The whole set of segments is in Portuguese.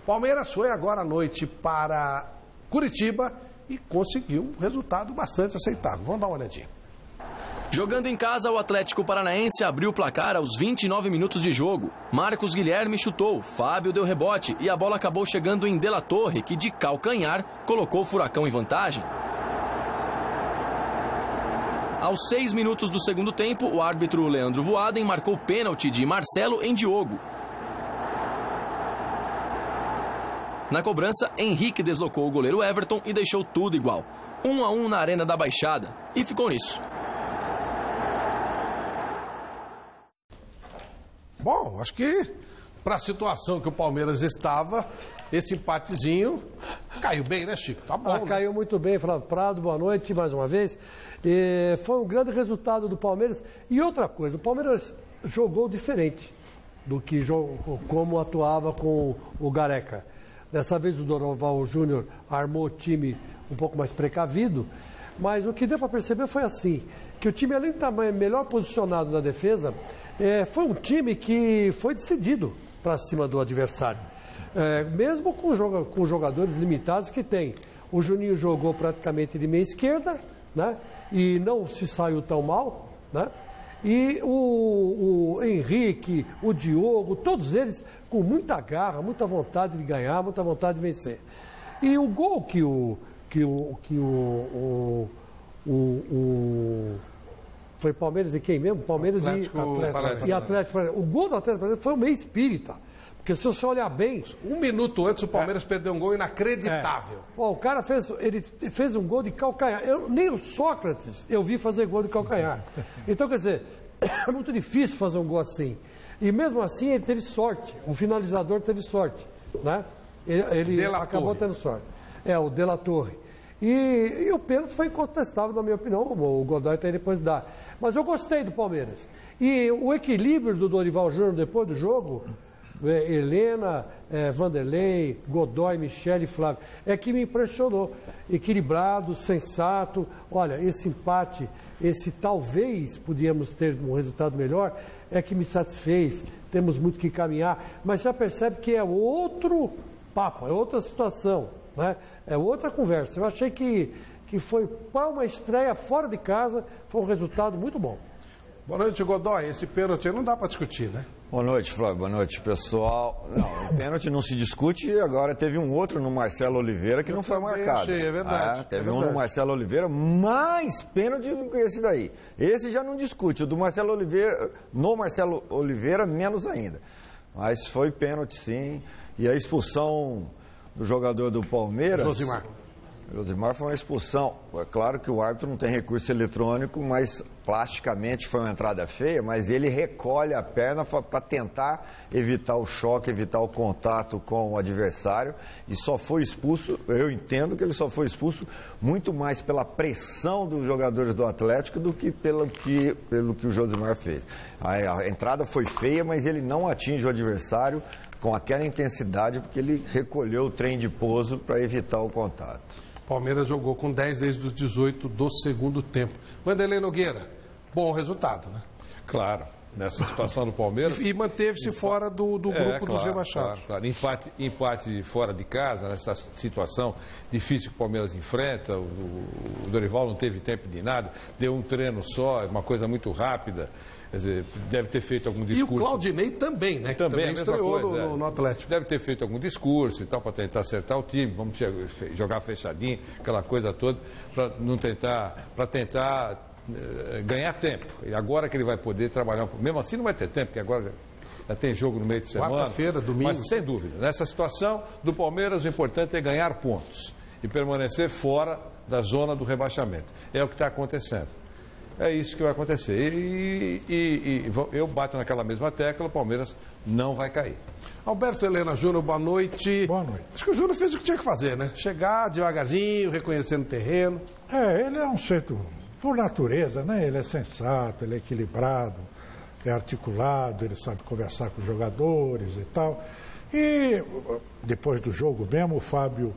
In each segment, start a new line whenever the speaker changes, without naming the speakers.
Palmeiras foi agora à noite para Curitiba e conseguiu um resultado bastante aceitável. Vamos dar uma olhadinha.
Jogando em casa, o Atlético Paranaense abriu o placar aos 29 minutos de jogo. Marcos Guilherme chutou, Fábio deu rebote e a bola acabou chegando em De La Torre, que de calcanhar colocou o Furacão em vantagem. Aos 6 minutos do segundo tempo, o árbitro Leandro Voaden marcou pênalti de Marcelo em Diogo. Na cobrança, Henrique deslocou o goleiro Everton e deixou tudo igual. 1-1 na Arena da Baixada. E ficou nisso.
Bom, acho que para a situação que o Palmeiras estava, esse empatezinho caiu bem, né, Chico? Tá bom.
Caiu muito bem, Flávio Prado, boa noite mais uma vez. Foi um grande resultado do Palmeiras. E outra coisa, o Palmeiras jogou diferente do que como atuava com o Gareca. Dessa vez o Dorival Júnior armou o time um pouco mais precavido, mas o que deu para perceber foi assim, que o time, além de estar melhor posicionado na defesa, foi um time que foi decidido para cima do adversário. Mesmo com jogadores limitados que tem. O Juninho jogou praticamente de meia esquerda, né? E não se saiu tão mal, né? E o Henrique, o Diogo, todos eles com muita garra, muita vontade de ganhar, muita vontade de vencer. E o gol foi Palmeiras e quem mesmo? Palmeiras e Atlético. O gol do Atlético foi meio espírita. Porque se você olhar bem...
Um minuto antes o Palmeiras perdeu um gol inacreditável.
O cara fez um gol de calcanhar. Nem o Sócrates eu vi fazer gol de calcanhar. Então, quer dizer, é muito difícil fazer um gol assim. E mesmo assim ele teve sorte. O finalizador teve sorte. Né? Ele acabou tendo sorte. O De La Torre. E o pênalti foi incontestável, na minha opinião. O Godoy tem depois de dar. Mas eu gostei do Palmeiras. E o equilíbrio do Dorival Júnior depois do jogo... Helena, Vanderlei, Godoy, Michele e Flávio, que me impressionou. Equilibrado, sensato. Olha, esse empate, talvez podíamos ter um resultado melhor, que me satisfez. Temos muito que caminhar, mas já percebe que é outro papo, é outra situação, né? É outra conversa. Eu achei que foi para uma estreia fora de casa, foi um resultado muito bom.
Boa noite, Godoy. Esse pênalti não dá para discutir, né?
Boa noite, Flávio. Boa noite, pessoal. Não, o pênalti não se discute e agora teve um outro no Marcelo Oliveira que não foi marcado.
Achei, é verdade.
Teve um no Marcelo Oliveira, mais pênalti do que esse daí. Esse já não discute. O do Marcelo Oliveira, no Marcelo Oliveira, menos ainda. Mas foi pênalti, sim. E a expulsão do jogador do Palmeiras... Josimar foi uma expulsão. É claro que o árbitro não tem recurso eletrônico, mas plasticamente foi uma entrada feia, mas ele recolhe a perna para tentar evitar o choque, evitar o contato com o adversário e só foi expulso, eu entendo que ele só foi expulso muito mais pela pressão dos jogadores do Atlético do que pelo que o Josimar fez. A entrada foi feia, mas ele não atinge o adversário com aquela intensidade porque ele recolheu o trem de pouso para evitar o contato.
Palmeiras jogou com 10 desde os 18 do segundo tempo. Vanderlei Nogueira, bom resultado, né?
Claro, nessa situação do Palmeiras...
E manteve-se fora do grupo dos rebaixados.
Claro. Empate fora de casa, nessa situação difícil que o Palmeiras enfrenta. O Dorival não teve tempo de nada, deu um treino só, uma coisa muito rápida. Quer dizer, deve ter feito algum discurso...
E o Claudinei também, né? Que também estreou no Atlético.
Deve ter feito algum discurso e tal, para tentar acertar o time, vamos jogar fechadinho, aquela coisa toda, para tentar ganhar tempo. E agora que ele vai poder trabalhar... Mesmo assim não vai ter tempo, porque agora já tem jogo no meio de semana.
Quarta-feira, domingo.
Mas sem dúvida, nessa situação do Palmeiras, o importante é ganhar pontos e permanecer fora da zona do rebaixamento. É o que está acontecendo. É isso que vai acontecer. E eu bato naquela mesma tecla, o Palmeiras não vai cair.
Alberto Helena Júnior, boa noite.
Boa noite.
Acho que o Júnior fez o que tinha que fazer, né? Chegar devagarzinho, reconhecendo o terreno.
Ele é um sujeito, por natureza, né? Ele é sensato, ele é equilibrado, é articulado, ele sabe conversar com os jogadores e tal. E depois do jogo mesmo, o Fábio,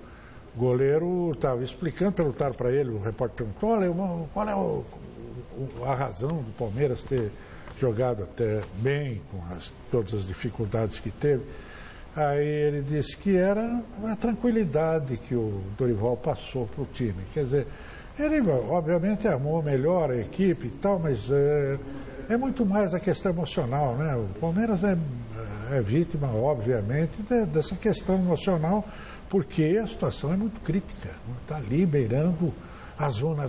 goleiro, estava explicando, perguntaram para ele, o repórter perguntou, qual é a razão do Palmeiras ter jogado até bem, com todas as dificuldades que teve. Aí ele disse que era a tranquilidade que o Dorival passou para o time. Quer dizer, ele obviamente amou melhor a equipe e tal, mas é muito mais a questão emocional, né? O Palmeiras é vítima, obviamente, dessa questão emocional, porque a situação é muito crítica. Está ali beirando a zona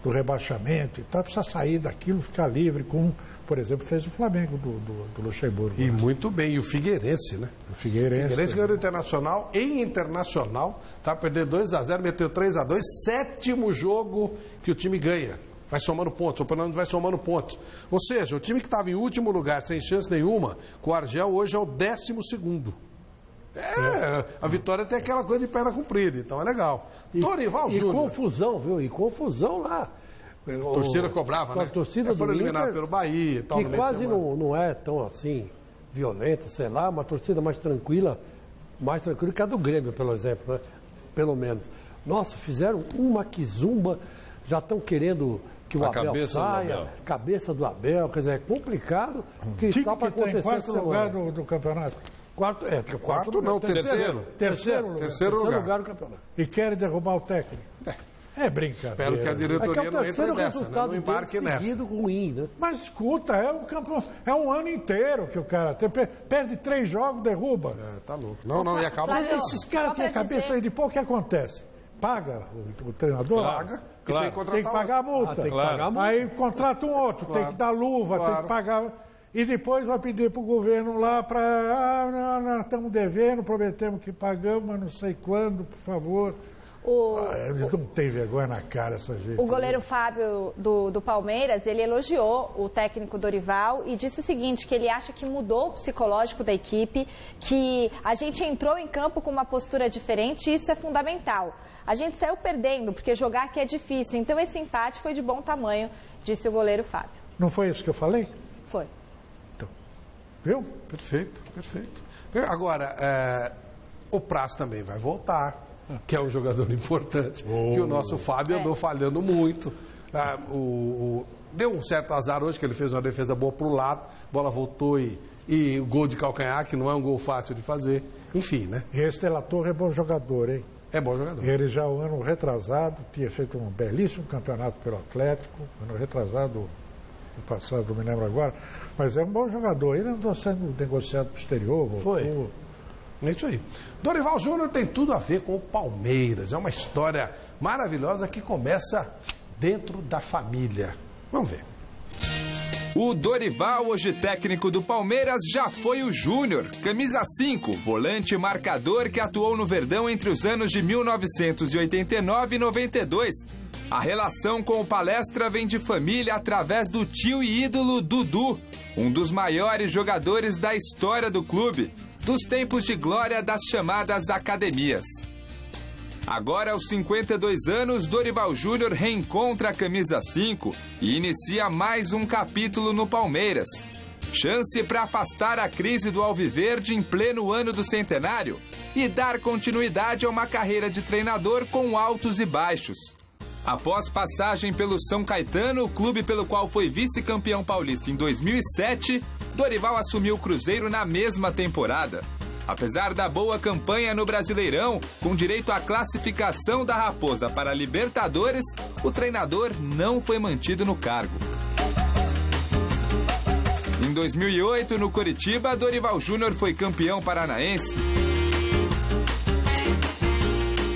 do rebaixamento e tal, precisa sair daquilo, ficar livre, como, por exemplo, fez o Flamengo do Luxemburgo.
E muito bem, e o Figueirense, né?
O Figueirense
ganhou o Internacional, em Internacional, tá perdendo 2-0, meteu 3-2, 7º jogo que o time ganha. Vai somando pontos, o Fernando vai somando pontos. Ou seja, o time que estava em último lugar, sem chance nenhuma, com o Argel, hoje é o 12º. A vitória tem aquela coisa de perna comprida, então é legal. Dorival Júnior.
E confusão, viu? E confusão lá.
A torcida cobrava, né?
A torcida
foram
do
eliminados
Inter,
pelo Bahia e tal.
que quase não é tão assim violenta, sei lá, uma torcida mais tranquila que a do Grêmio, pelo exemplo, né? Pelo menos. Nossa, fizeram uma quizumba, já estão querendo que o Abel saia, cabeça do Abel, quer dizer, é complicado que está para acontecer.
Em quarto lugar do campeonato.
Quarto não, terceiro lugar
do campeonato.
E querem derrubar o técnico. É brincadeira.
Espero que a diretoria não entre nessa, né? Não embarque nessa.
Ruim, né?
Mas escuta, é um ano inteiro que o cara tem. Perde 3 jogos, derruba.
Tá louco. Não, e acaba.
Esses caras têm a cabeça aí de pau, o que acontece? Paga o treinador?
Paga.
Claro. Tem que pagar a multa.
Tem que pagar a multa.
Aí contrata um outro, tem que dar luva, tem que pagar. E depois vai pedir para o governo lá para. Nós estamos devendo, prometemos que pagamos, mas não sei quando, por favor. Eles não têm vergonha na cara, essa gente.
O goleiro Fábio do Palmeiras, ele elogiou o técnico Dorival e disse o seguinte, que ele acha que mudou o psicológico da equipe, que a gente entrou em campo com uma postura diferente e isso é fundamental. A gente saiu perdendo, porque jogar aqui é difícil, então esse empate foi de bom tamanho, disse o goleiro Fábio.
Não foi isso que eu falei?
Foi.
Então, viu?
Perfeito. Agora, o Praz também vai voltar, que é um jogador importante, que o nosso Fábio andou falhando muito. Deu um certo azar hoje, que ele fez uma defesa boa para o lado, a bola voltou e o gol de calcanhar, que não é um gol fácil de fazer. Enfim, né?
E esse Della Torre é bom jogador, hein?
É bom jogador.
Ele já o ano retrasado tinha feito um belíssimo campeonato pelo Atlético, ano retrasado, no passado, não me lembro agora, mas é um bom jogador. Ele andou sendo negociado para o exterior.
Foi.
É isso aí. Dorival Júnior tem tudo a ver com o Palmeiras. É uma história maravilhosa que começa dentro da família. Vamos ver.
O Dorival, hoje técnico do Palmeiras, já foi o Júnior, camisa 5, volante marcador que atuou no Verdão entre os anos de 1989 e 92. A relação com o Palestra vem de família através do tio e ídolo Dudu, um dos maiores jogadores da história do clube, dos tempos de glória das chamadas academias. Agora, aos 52 anos, Dorival Júnior reencontra a camisa 5 e inicia mais um capítulo no Palmeiras. Chance para afastar a crise do Alviverde em pleno ano do centenário e dar continuidade a uma carreira de treinador com altos e baixos. Após passagem pelo São Caetano, o clube pelo qual foi vice-campeão paulista em 2007, Dorival assumiu o Cruzeiro na mesma temporada. Apesar da boa campanha no Brasileirão, com direito à classificação da Raposa para a Libertadores, o treinador não foi mantido no cargo. Em 2008, no Coritiba, Dorival Júnior foi campeão paranaense.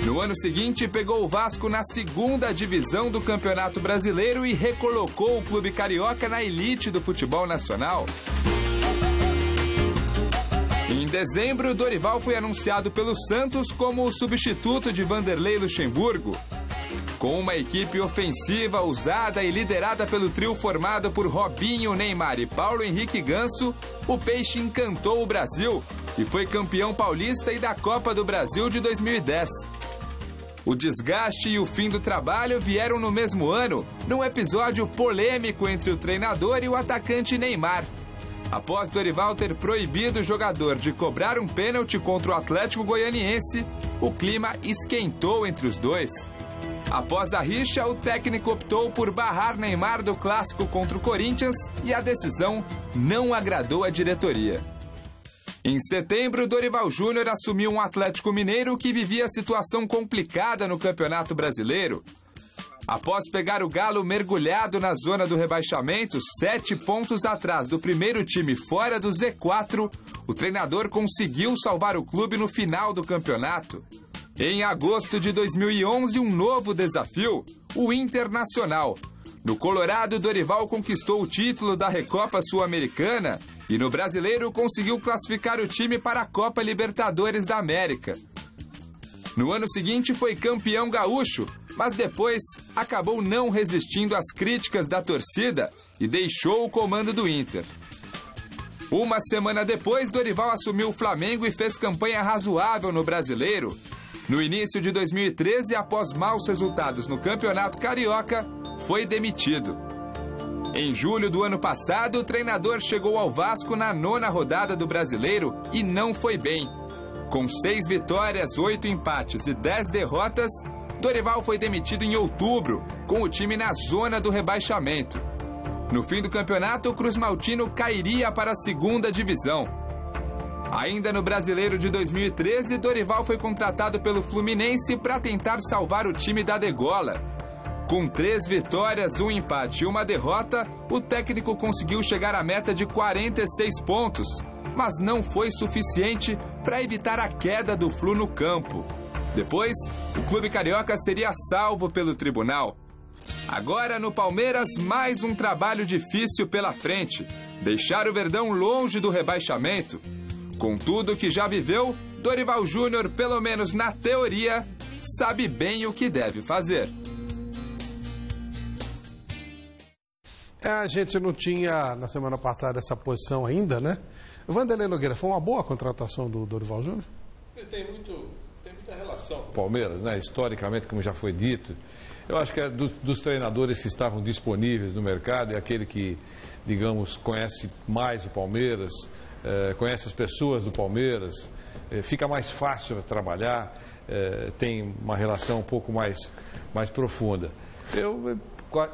No ano seguinte, pegou o Vasco na 2ª divisão do Campeonato Brasileiro e recolocou o clube carioca na elite do futebol nacional. Em dezembro, Dorival foi anunciado pelo Santos como o substituto de Vanderlei Luxemburgo. Com uma equipe ofensiva, ousada e liderada pelo trio formado por Robinho, Neymar e Paulo Henrique Ganso, o Peixe encantou o Brasil e foi campeão paulista e da Copa do Brasil de 2010. O desgaste e o fim do trabalho vieram no mesmo ano, num episódio polêmico entre o treinador e o atacante Neymar. Após Dorival ter proibido o jogador de cobrar um pênalti contra o Atlético Goianiense, o clima esquentou entre os dois. Após a rixa, o técnico optou por barrar Neymar do clássico contra o Corinthians e a decisão não agradou a diretoria. Em setembro, Dorival Júnior assumiu um Atlético Mineiro que vivia situação complicada no Campeonato Brasileiro. Após pegar o Galo mergulhado na zona do rebaixamento, 7 pontos atrás do primeiro time fora do Z4, o treinador conseguiu salvar o clube no final do campeonato. Em agosto de 2011, um novo desafio, o Internacional. No Colorado, Dorival conquistou o título da Recopa Sul-Americana e no Brasileiro conseguiu classificar o time para a Copa Libertadores da América. No ano seguinte foi campeão gaúcho, mas depois acabou não resistindo às críticas da torcida e deixou o comando do Inter. Uma semana depois, Dorival assumiu o Flamengo e fez campanha razoável no Brasileiro. No início de 2013, após maus resultados no Campeonato Carioca, foi demitido. Em julho do ano passado, o treinador chegou ao Vasco na 9ª rodada do Brasileiro e não foi bem. Com 6 vitórias, 8 empates e 10 derrotas, Dorival foi demitido em outubro, com o time na zona do rebaixamento. No fim do campeonato, o Cruz Maltino cairia para a 2ª divisão. Ainda no Brasileiro de 2013, Dorival foi contratado pelo Fluminense para tentar salvar o time da degola. Com 3 vitórias, 1 empate e 1 derrota, o técnico conseguiu chegar à meta de 46 pontos, mas não foi suficiente para evitar a queda do Flu no campo. Depois, o clube carioca seria salvo pelo tribunal. Agora, no Palmeiras, mais um trabalho difícil pela frente. Deixar o Verdão longe do rebaixamento. Com tudo que já viveu, Dorival Júnior, pelo menos na teoria, sabe bem o que deve fazer.
A gente não tinha, na semana passada, essa posição ainda, né? Vanderlei Nogueira, foi uma boa contratação do Dorival Júnior?
Ele tem muita relação com o Palmeiras, né? Historicamente, como já foi dito. Eu acho que é dos treinadores que estavam disponíveis no mercado, é aquele que, digamos, conhece mais o Palmeiras, conhece as pessoas do Palmeiras, fica mais fácil trabalhar, tem uma relação um pouco mais profunda.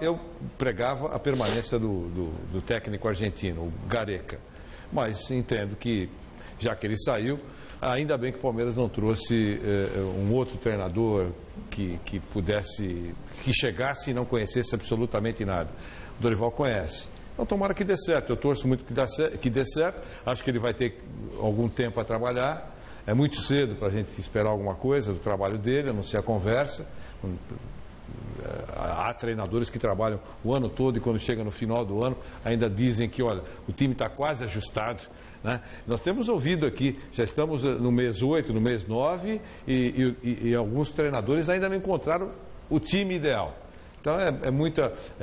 Eu pregava a permanência do técnico argentino, o Gareca, mas entendo que, já que ele saiu, ainda bem que o Palmeiras não trouxe um outro treinador que chegasse e não conhecesse absolutamente nada. O Dorival conhece. Então, tomara que dê certo. Eu torço muito que dê certo. Acho que ele vai ter algum tempo a trabalhar. É muito cedo para a gente esperar alguma coisa do trabalho dele, a não ser a conversa. Há treinadores que trabalham o ano todo e quando chega no final do ano ainda dizem que, olha, o time está quase ajustado, né? Nós temos ouvido aqui, já estamos no mês 8, no mês 9 e alguns treinadores ainda não encontraram o time ideal. Então é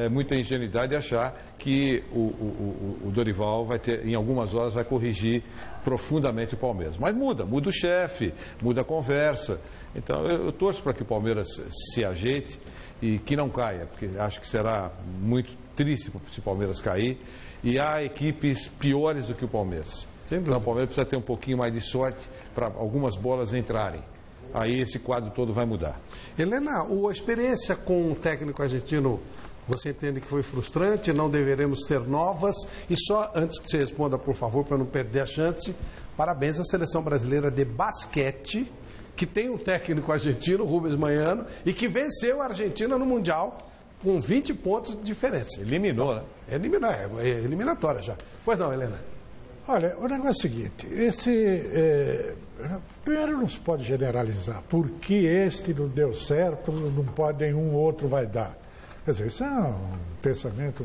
muita ingenuidade achar que o Dorival vai ter, em algumas horas, vai corrigir profundamente o Palmeiras. Mas muda o chefe, muda a conversa. Então eu torço para que o Palmeiras se ajeite e que não caia, porque acho que será muito triste se o Palmeiras cair. E há equipes piores do que o Palmeiras. Então o Palmeiras precisa ter um pouquinho mais de sorte para algumas bolas entrarem. Aí esse quadro todo vai mudar.
Helena, a experiência com o técnico argentino, você entende que foi frustrante, não deveremos ter novas? E só antes que você responda, por favor, para não perder a chance, parabéns à Seleção Brasileira de Basquete, que tem um técnico argentino, Rubens Manhano, e que venceu a Argentina no Mundial com 20 pontos de diferença.
Eliminou, né?
É eliminatória já. Pois não, Helena?
Olha, o negócio é o seguinte, primeiro não se pode generalizar, porque este não deu certo, não pode nenhum outro vai dar. Quer dizer, isso é um pensamento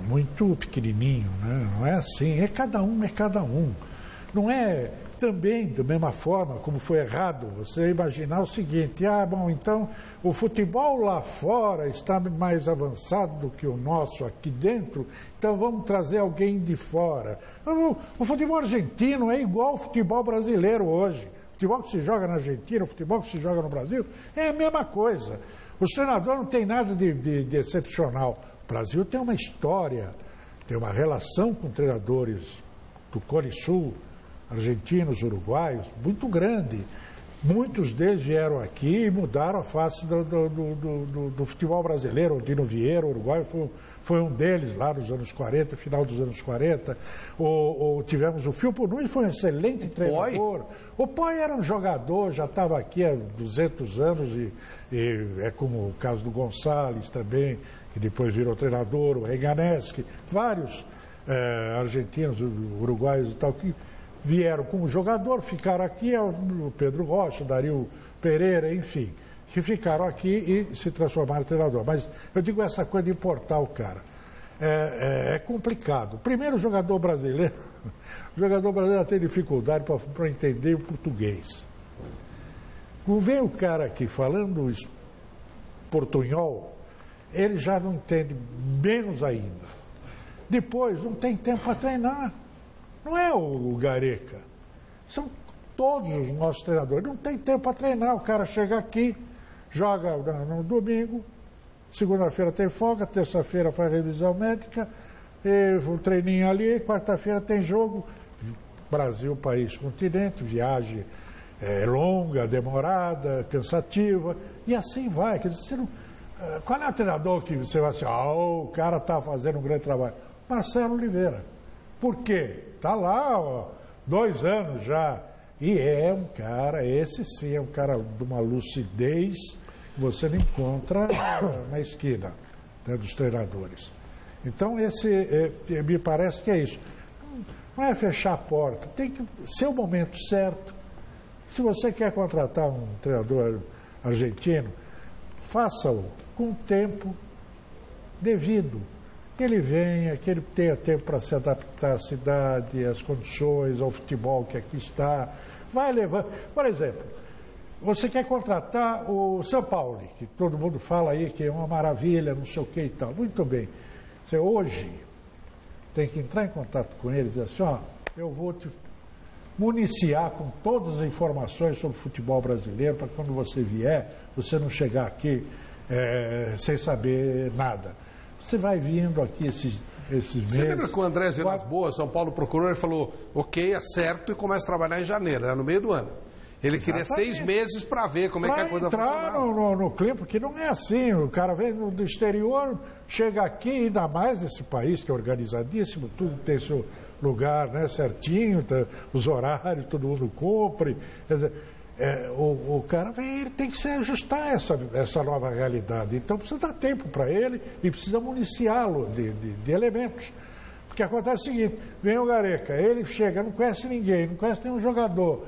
muito pequenininho, né? Não é assim, é cada um. Não é também da mesma forma como foi errado você imaginar o seguinte, então o futebol lá fora está mais avançado do que o nosso aqui dentro, então vamos trazer alguém de fora. O futebol argentino é igual ao futebol brasileiro hoje. O futebol que se joga na Argentina, o futebol que se joga no Brasil, é a mesma coisa. Os treinadores não tem nada de excepcional. O Brasil tem uma história, tem uma relação com treinadores do Cone Sul, argentinos, uruguaios, muito grande. Muitos deles vieram aqui e mudaram a face do futebol brasileiro. O Dino Vieira, o uruguaio, foi um deles lá nos anos 40, final dos anos 40. Tivemos o Filpo Nunes, foi um excelente treinador. O Poi era um jogador, já estava aqui há 200 anos, e é como o caso do Gonçalves também, que depois virou treinador, o Reganeschi, vários argentinos, uruguaios e tal, que vieram como jogador, ficaram aqui, o Pedro Rocha, Dario Pereira, enfim, que ficaram aqui e se transformaram em treinador. Mas eu digo essa coisa de importar o cara. É complicado. Primeiro, o jogador brasileiro tem dificuldade para entender o português. Quando vem o cara aqui falando portunhol, ele já não entende menos ainda. Depois, não tem tempo para treinar. Não é o Gareca. São todos os nossos treinadores. Não tem tempo para treinar. O cara chega aqui, joga no domingo, segunda-feira tem folga, terça-feira faz revisão médica, um treininho ali, quarta-feira tem jogo. Brasil, país, continente, viagem longa, demorada, cansativa, e assim vai. Quer dizer, você não, qual é o treinador que você vai dizer, o cara está fazendo um grande trabalho? Marcelo Oliveira. Por quê? Está lá, 2 anos já. E é um cara, esse sim, é um cara de uma lucidez que você não encontra na esquina, né, dos treinadores. Então, me parece que é isso. Não é fechar a porta, tem que ser o momento certo. Se você quer contratar um treinador argentino, faça-o com tempo devido. Que ele venha, que ele tenha tempo para se adaptar à cidade, às condições, ao futebol que aqui está. Vai levando. Por exemplo, você quer contratar o São Paulo, que todo mundo fala aí que é uma maravilha, não sei o que e tal. Muito bem. Você hoje tem que entrar em contato com eles e dizer assim, eu vou te municiar com todas as informações sobre o futebol brasileiro, para quando você vier, você não chegar aqui sem saber nada. Você vai vindo aqui esses meses.
Você lembra que o André Vilas Boas, São Paulo procurou, ele falou, ok, acerto, e começa a trabalhar em janeiro, era no meio do ano. Ele queria 6 meses para ver como é que a coisa funcionava.
No clima, porque não é assim. O cara vem do exterior, chega aqui, ainda mais nesse país que é organizadíssimo, tudo tem seu lugar, né, certinho, os horários, todo mundo cumpre. Quer dizer, o cara vem, ele tem que se ajustar a essa nova realidade. Então precisa dar tempo para ele e precisa municiá-lo de elementos. Porque acontece o seguinte, vem o Gareca, ele chega, não conhece ninguém, não conhece nenhum jogador.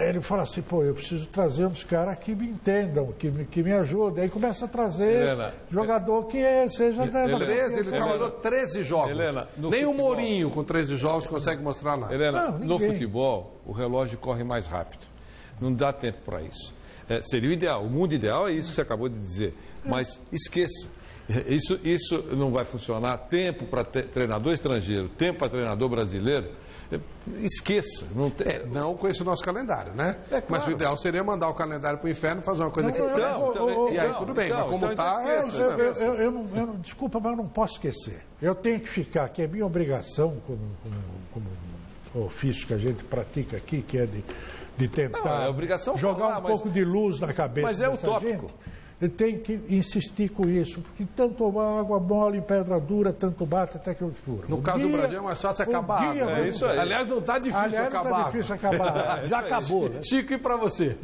Ele fala assim, eu preciso trazer uns caras que me entendam, que me ajudem. Aí começa a trazer jogador que seja...
Ele trabalhou 13 jogos.
Helena,
nem o Mourinho com 13 jogos consegue mostrar nada.
Helena, no futebol, o relógio corre mais rápido. Não dá tempo para isso. Seria o ideal. O mundo ideal é isso que você acabou de dizer. Mas esqueça. Isso não vai funcionar. Tempo para treinador estrangeiro, tempo para treinador brasileiro, esqueça.
Não com esse nosso calendário, né?
Claro.
Mas o ideal seria mandar o calendário para o inferno, fazer uma coisa que e aí tudo bem, mas como está...
Desculpa, mas eu não posso esquecer. Eu tenho que ficar, que é minha obrigação, como ofício que a gente pratica aqui, que é de tentar jogar um pouco de luz na cabeça.
Mas é utópico.
Ele tem que insistir com isso, porque tanto água mole em pedra dura, tanto bate até que fura.
No caso do Brasil é mais fácil acabar.
Isso aí.
Aliás, não está difícil acabar.
Já acabou, né?
Chico, e para você?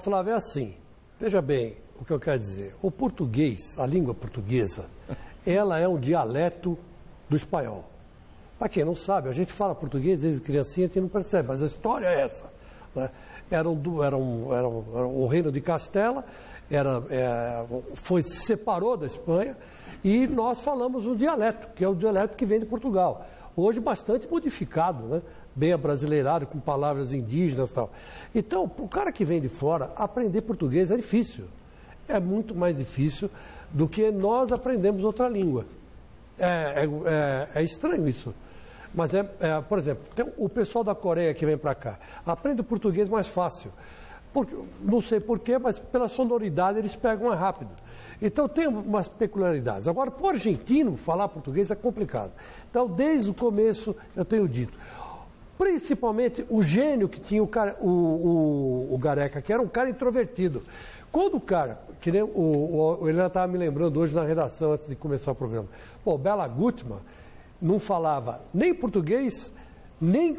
Flávio, é assim. Veja bem o que eu quero dizer. O português, a língua portuguesa, ela é um dialeto do espanhol. Para quem não sabe, a gente fala português desde criancinha, a gente não percebe, mas a história é essa. Né? Era um reino de Castela, se separou da Espanha e nós falamos um dialeto, que é o dialeto que vem de Portugal. Hoje bastante modificado, né? Bem abrasileirado, com palavras indígenas e tal. Então, para o cara que vem de fora, aprender português é difícil. É muito mais difícil do que nós aprendemos outra língua. É estranho isso. Mas, por exemplo, tem o pessoal da Coreia que vem para cá, aprende o português mais fácil. Não sei porquê, mas pela sonoridade eles pegam mais rápido. Então tem umas peculiaridades. Agora, para o argentino, falar português é complicado. Então, desde o começo, eu tenho dito, principalmente o gênio que tinha o Gareca, que era um cara introvertido. Quando o cara, que nem ele já estava me lembrando hoje na redação, antes de começar o programa, o Bela Gutmann não falava nem português, nem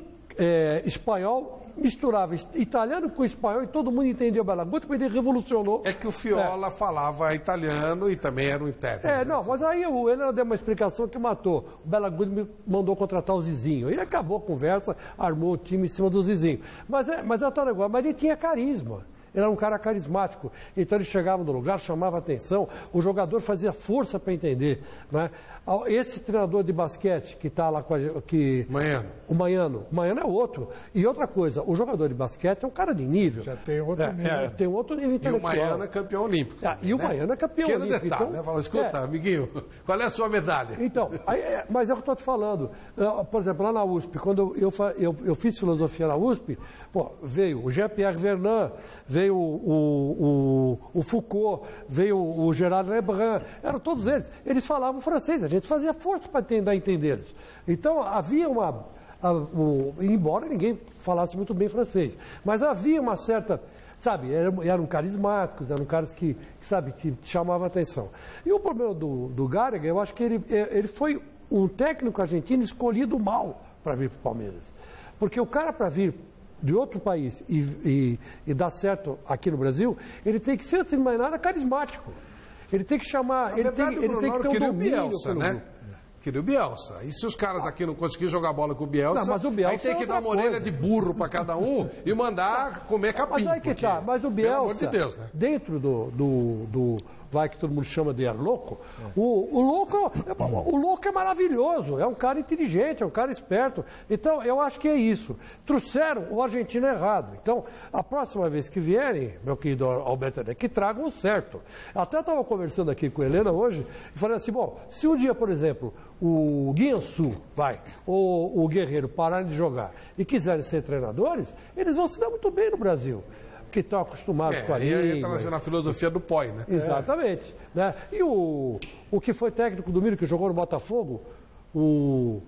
espanhol, misturava italiano com espanhol e todo mundo entendia o Bela Gutmann, ele revolucionou.
É que o Fiola falava italiano e também era um intérprete.
Não, mas aí ele deu uma explicação que matou. O Bela Gutmann mandou contratar o Zizinho. Ele acabou a conversa, armou o time em cima do Zizinho. Mas ele tinha carisma. Ele era um cara carismático. Então ele chegava no lugar, chamava atenção, o jogador fazia força para entender. Né? Esse treinador de basquete que está lá com a gente. O Maiano é outro. E outra coisa, o jogador de basquete é um cara de nível.
Já tem outro nível.
Tem um outro nível intelectual.
E o Maiano é campeão olímpico.
E o Maiano é campeão olímpico.
Detalhe,
então,
né? Fala, escuta, amiguinho, qual é a sua medalha?
Então, mas é o que eu estou te falando. Por exemplo, lá na USP, quando eu fiz filosofia na USP, veio o Jean-Pierre Vernant, veio o Foucault, veio o Gerard Lebrun, eram todos eles. Eles falavam francês, a gente fazia força para tentar entender eles. Então, havia embora ninguém falasse muito bem francês, mas havia uma certa, sabe, eram carismáticos, eram caras que chamavam a atenção. E o problema do Gárrega, eu acho que ele foi um técnico argentino escolhido mal para vir para o Palmeiras. Porque o cara, para vir de outro país e dar certo aqui no Brasil, ele tem que ser, antes de mais nada, carismático. Ele tem que chamar, ele tem que ter um domínio pelo grupo.
Queria o Bielsa. E se os caras aqui não conseguirem jogar bola com o Bielsa,
não, mas o Bielsa
aí tem que dar uma orelha de burro para cada um e mandar comer capim.
Mas aí que tá. Mas o Bielsa, pelo amor de Deus, né? Dentro do vai que todo mundo chama de louco, o louco é maravilhoso, é um cara inteligente, é um cara esperto. Então, eu acho que é isso. Trouxeram o argentino errado. Então, a próxima vez que vierem, meu querido Alberto, que tragam o certo. Até estava conversando aqui com a Helena hoje e falei assim, se um dia, por exemplo, o Guiançu ou o Guerreiro pararem de jogar e quiserem ser treinadores, eles vão se dar muito bem no Brasil. Que estão acostumados com a língua.
Aí entra na filosofia do POI, né?
Exatamente. Né? E o que foi técnico do Milan, que jogou no Botafogo, o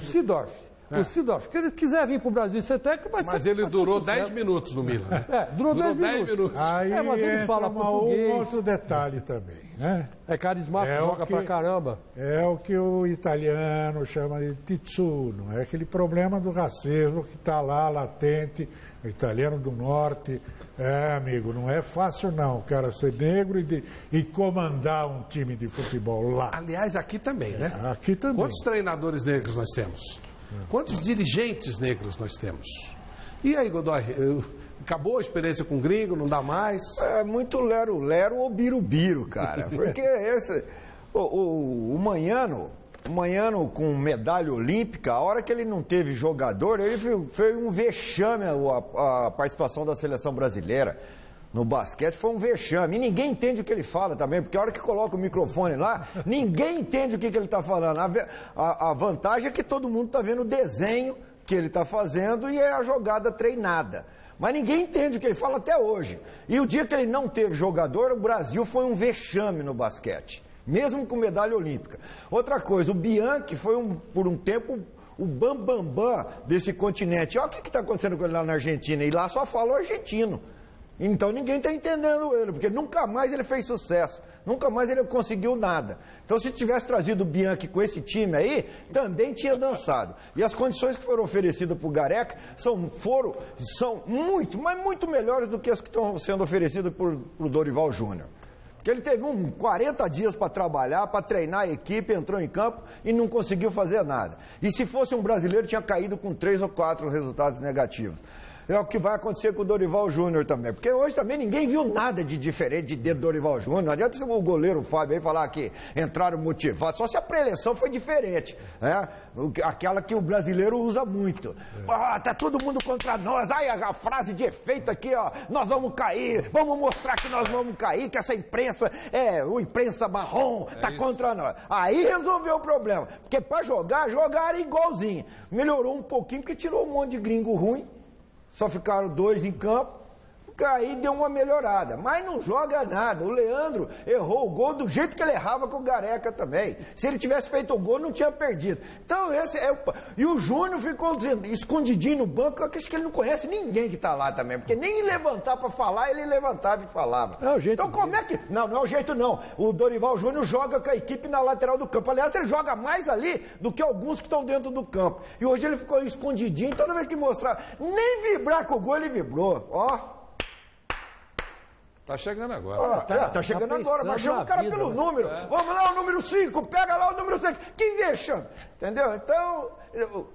Seedorf. O Seedorf. Se ele quiser vir para o Brasil e ser técnico,
mas ele durou 10 minutos no Milan, né?
Durou 10 minutos.
Aí
mas ele fala português.
Um outro detalhe também, né?
É carismático, joga pra caramba.
É o que o italiano chama de tizzuno. É aquele problema do racismo que está lá, latente. O italiano do norte, amigo, não é fácil não, o cara ser negro e comandar um time de futebol lá.
Aliás, aqui também, né?
Aqui também.
Quantos treinadores negros nós temos? Quantos dirigentes negros nós temos? E aí, Godoy, acabou a experiência com o gringo, não dá mais?
É muito lero-lero ou birubiru, cara, porque o Manhano com medalha olímpica, a hora que ele não teve jogador, ele foi um vexame a participação da seleção brasileira no basquete, foi um vexame. E ninguém entende o que ele fala também, porque a hora que coloca o microfone lá, ninguém entende o que ele está falando. A vantagem é que todo mundo está vendo o desenho que ele está fazendo e é a jogada treinada. Mas ninguém entende o que ele fala até hoje. E o dia que ele não teve jogador, o Brasil foi um vexame no basquete. Mesmo com medalha olímpica. Outra coisa, o Bianchi foi, por um tempo, o bambambam desse continente. Olha o que está acontecendo com ele lá na Argentina. E lá só fala o argentino. Então ninguém está entendendo ele, porque nunca mais ele fez sucesso. Nunca mais ele conseguiu nada. Então se tivesse trazido o Bianchi com esse time aí, também tinha dançado. E as condições que foram oferecidas para o Gareca são muito, mas muito melhores do que as que estão sendo oferecidas por Dorival Júnior. Que ele teve 40 dias para trabalhar, para treinar a equipe, entrou em campo e não conseguiu fazer nada. E se fosse um brasileiro, tinha caído com 3 ou 4 resultados negativos. É o que vai acontecer com o Dorival Júnior também. Porque hoje também ninguém viu nada de diferente de Dorival Júnior. Não adianta o goleiro Fábio aí falar que entraram motivados. Só se a preleção foi diferente. Né? Aquela que o brasileiro usa muito. Tá todo mundo contra nós. Ai, a frase de efeito aqui, ó. Nós vamos cair. Vamos mostrar que nós vamos cair. Que essa imprensa o imprensa marrom tá contra nós. Aí resolveu o problema. Porque para jogaram igualzinho. Melhorou um pouquinho porque tirou um monte de gringo ruim. Só ficaram 2 em campo, Aí deu uma melhorada, mas não joga nada. O Leandro errou o gol do jeito que ele errava com o Gareca também. Se ele tivesse feito o gol, não tinha perdido. Então esse é o... E o Júnior ficou escondidinho no banco, eu acho que ele não conhece ninguém que tá lá também, porque nem levantar para falar, ele levantava e falava.
É o jeito
então como é que... Não, não é o jeito não. O Dorival Júnior joga com a equipe na lateral do campo. Aliás, ele joga mais ali do que alguns que estão dentro do campo. E hoje ele ficou escondidinho, toda vez que mostrar, nem vibrar com o gol ele vibrou. Ó.
Tá chegando agora.
Tá chegando agora, mas chama o cara
vida,
pelo
né?
número. Vamos lá, o número 5, pega lá o número 5. Que vexame, entendeu? Então,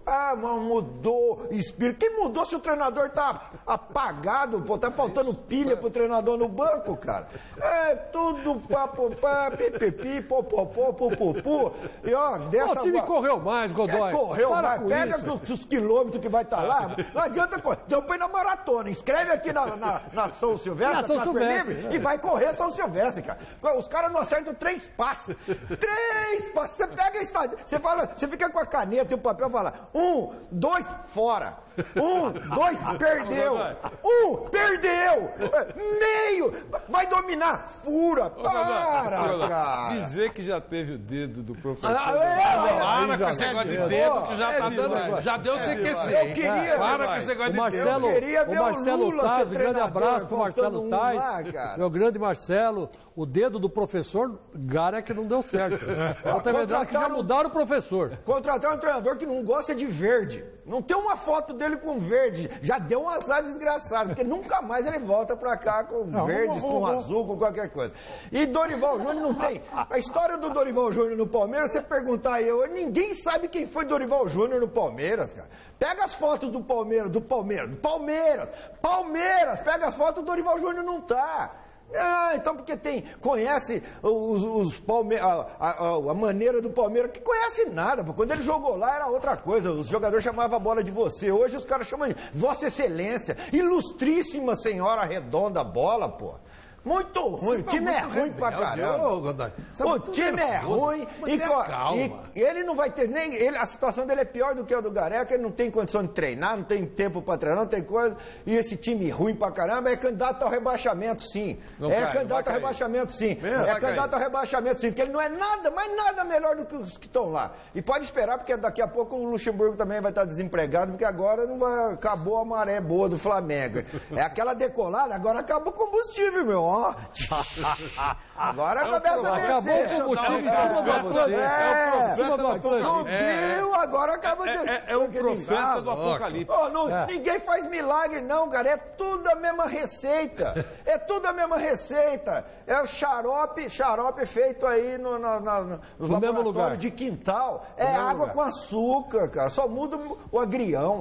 mas mudou o espírito. Quem mudou se o treinador tá apagado, pô, tá faltando pilha pro treinador no banco, cara? É tudo papopá, pipipi, popopó, pupupu. E ó, dessa...
O time correu mais, Godoy.
Correu
Para
mais,
com
pega
isso.
os quilômetros que vai estar lá. Não adianta correr. Então põe na maratona, escreve aqui na São Silvestre,
Na São
na
Silvestre.
e vai correr São Silvestre, cara. Os caras não acertam 3 passes. 3 passes. Você pega a estádio, você fala, você fica com a caneta e o papel e fala: 1, 2, fora. 1, 2, perdeu. 1, perdeu. Meio. Vai dominar. Fura. Para.
Dizer que já teve o dedo do professor.
Para com esse negócio de dedo que já tá dando. Já deu sem aquecer.
Eu queria.
Para com esse negócio de
Marcelo,
dedo.
Eu queria ver
o Marcelo
o Lula
Tais,
ser
um grande
treinador,
abraço pro
faltando
Marcelo
um
Tais,
lá, cara.
meu grande Marcelo, o dedo do professor Gareca não deu certo. Outra verdade é que já mudaram o professor.
Contratar um treinador que não gosta de verde. Não tem uma foto dele com verde. Já deu um azar desgraçado, porque nunca mais ele volta pra cá com verdes, com azul, com qualquer coisa. E Dorival Júnior não tem. A história do Dorival Júnior no Palmeiras, você perguntar aí, ninguém sabe quem foi Dorival Júnior no Palmeiras, cara. Pega as fotos do Palmeiras, pega as fotos, o Dorival Júnior não tá. Então porque conhece a maneira do Palmeiras, que conhece nada, pô. Quando ele jogou lá era outra coisa, os jogadores chamavam a bola de você, hoje os caras chamam de Vossa Excelência, ilustríssima senhora redonda bola, pô. Muito ruim, o time é ruim pra caramba. O time é ruim e ele não vai ter nem... a situação dele é pior do que a do Gareca, ele não tem condição de treinar, não tem tempo pra treinar, não tem coisa. E esse time ruim pra caramba é candidato ao rebaixamento, sim. Candidato ao rebaixamento, sim. Candidato ao rebaixamento, sim. Porque ele não é nada, mas nada melhor do que os que estão lá. E pode esperar, porque daqui a pouco o Luxemburgo também vai estar desempregado, porque agora acabou a maré boa do Flamengo. É aquela decolada, agora acabou o combustível, meu. Agora começa a descer.
Acabou o combustível.
Subiu, agora acaba de...
É o profeta do Apocalipse.
Ninguém faz milagre não, cara. É tudo a mesma receita. É o xarope feito aí nos laboratórios de quintal. É água com açúcar, cara. Só muda o agrião.